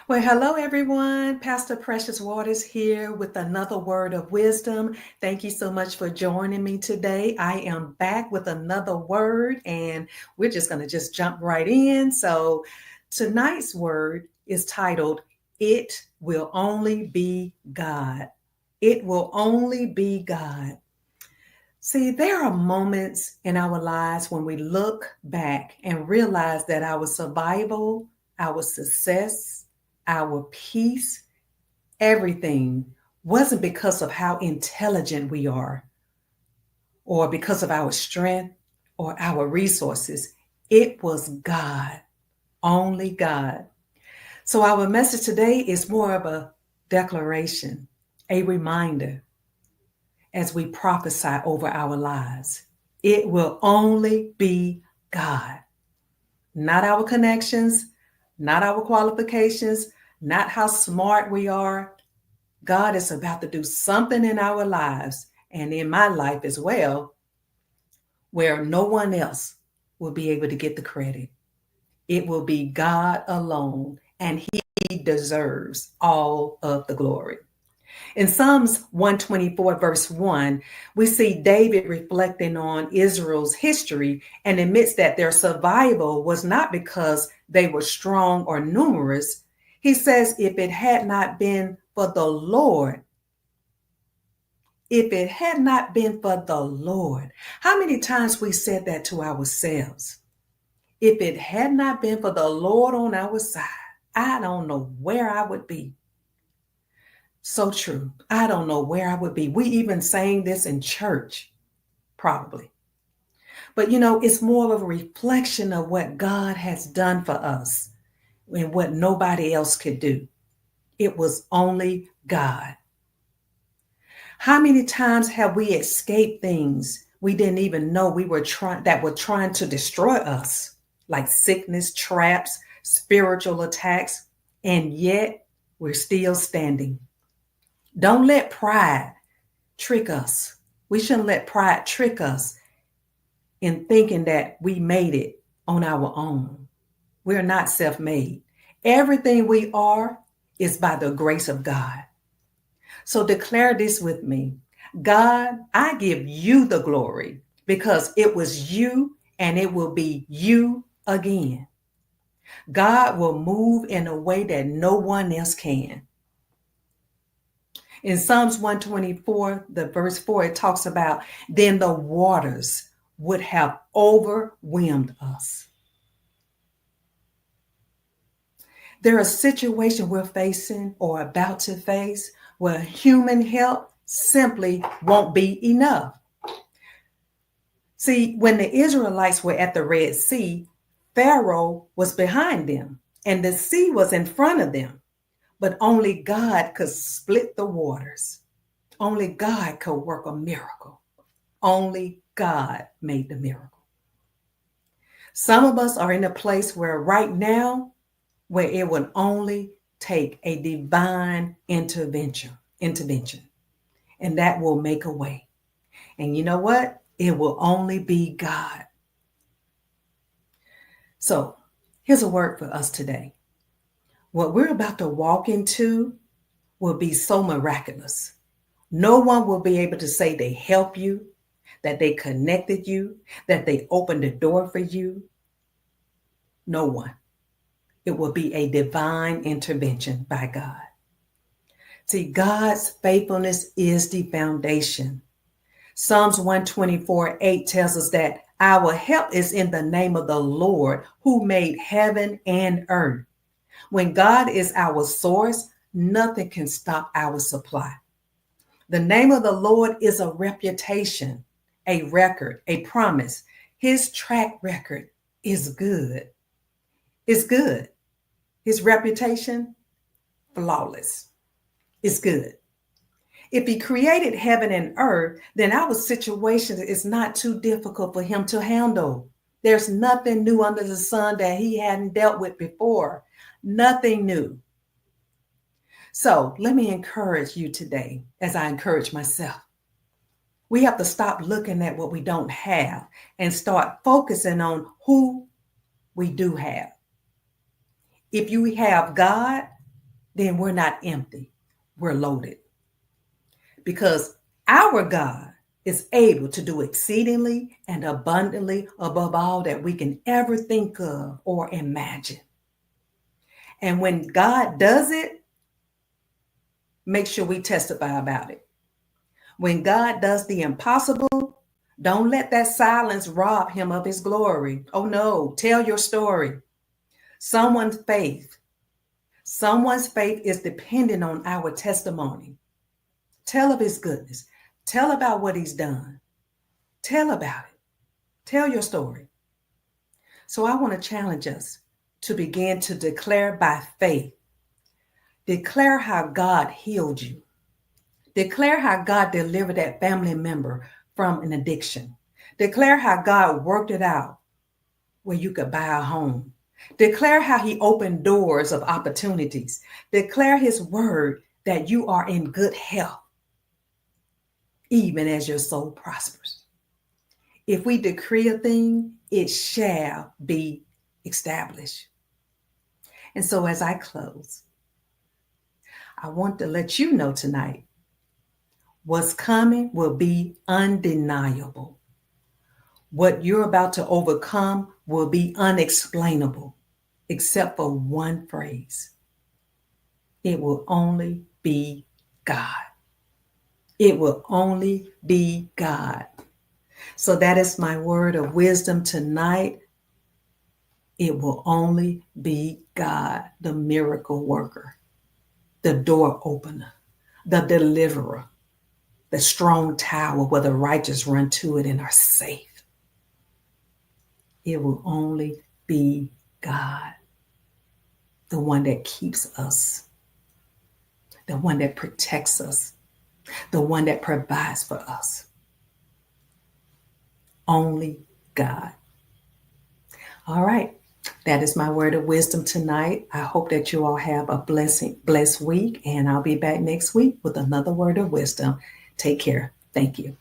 Well, hello everyone. Pastor Precious Waters here with another word of wisdom. Thank you so much for joining me today. I am back with another word and we're just going to just jump right in. So, tonight's word is titled It Will Only Be God. It will only be God. See, there are moments in our lives when we look back and realize that our survival, our success, our peace, everything wasn't because of how intelligent we are or because of our strength or our resources. It was God, only God. So, our message today is more of a declaration, a reminder as we prophesy over our lives. It will only be God, not our connections, not our qualifications, not how smart we are. God is about to do something in our lives and in my life as well, where no one else will be able to get the credit. It will be God alone, and He deserves all of the glory. In Psalms 124, verse 1, we see David reflecting on Israel's history and admits that their survival was not because they were strong or numerous. He says, if it had not been for the Lord, if it had not been for the Lord, how many times we said that to ourselves? If it had not been for the Lord on our side, I don't know where I would be. So true. I don't know where I would be. We even sang this in church, probably. But it's more of a reflection of what God has done for us and what nobody else could do. It was only God. How many times have we escaped things we didn't even know that were trying to destroy us, like sickness, traps, spiritual attacks, and yet we're still standing. Don't let pride trick us. We shouldn't let pride trick us in thinking that we made it on our own. We're not self made. Everything we are is by the grace of God. So declare this with me: God, I give you the glory because it was you and it will be you again. God will move in a way that no one else can. In Psalms 124, the verse 4, it talks about then the waters would have overwhelmed us. There are situations we're facing or about to face where human help simply won't be enough. See, when the Israelites were at the Red Sea, Pharaoh was behind them and the sea was in front of them, but only God could split the waters. Only God could work a miracle. Only God made the miracle. Some of us are in a place where right now, where it would only take a divine intervention, and that will make a way. And you know what? It will only be God. So here's a word for us today. What we're about to walk into will be so miraculous. No one will be able to say they help you, that they connected you, that they opened the door for you. No one. It will be a divine intervention by God. See, God's faithfulness is the foundation. Psalms 124:8 tells us that our help is in the name of the Lord who made heaven and earth. When God is our source, nothing can stop our supply. The name of the Lord is a reputation, a record, a promise. His track record is good. It's good. His reputation, flawless. It's good. If he created heaven and earth, then our situation is not too difficult for him to handle. There's nothing new under the sun that he hadn't dealt with before. Nothing new. So let me encourage you today, as I encourage myself. We have to stop looking at what we don't have and start focusing on who we do have. If you have God, then we're not empty. We're loaded. Because our God is able to do exceedingly and abundantly above all that we can ever think of or imagine. And when God does it, make sure we testify about it. When God does the impossible, don't let that silence rob him of his glory. Oh no, tell your story. Someone's faith, someone's faith is dependent on our testimony. Tell of his goodness. Tell about what he's done. Tell about it. Tell your story. So I want to challenge us to begin to declare by faith. Declare how God healed you. Declare how God delivered that family member from an addiction. Declare how God worked it out where you could buy a home. Declare how he opened doors of opportunities. Declare his word that you are in good health, even as your soul prospers. If we decree a thing, it shall be established. And so as I close, I want to let you know tonight, what's coming will be undeniable. What you're about to overcome will be unexplainable, except for one phrase. It will only be God. It will only be God. So that is my word of wisdom tonight. It will only be God, the miracle worker, the door opener, the deliverer, the strong tower where the righteous run to it and are safe. It will only be God, the one that keeps us, the one that protects us, the one that provides for us. Only God. All right. That is my word of wisdom tonight. I hope that you all have a blessed week, and I'll be back next week with another word of wisdom. Take care. Thank you.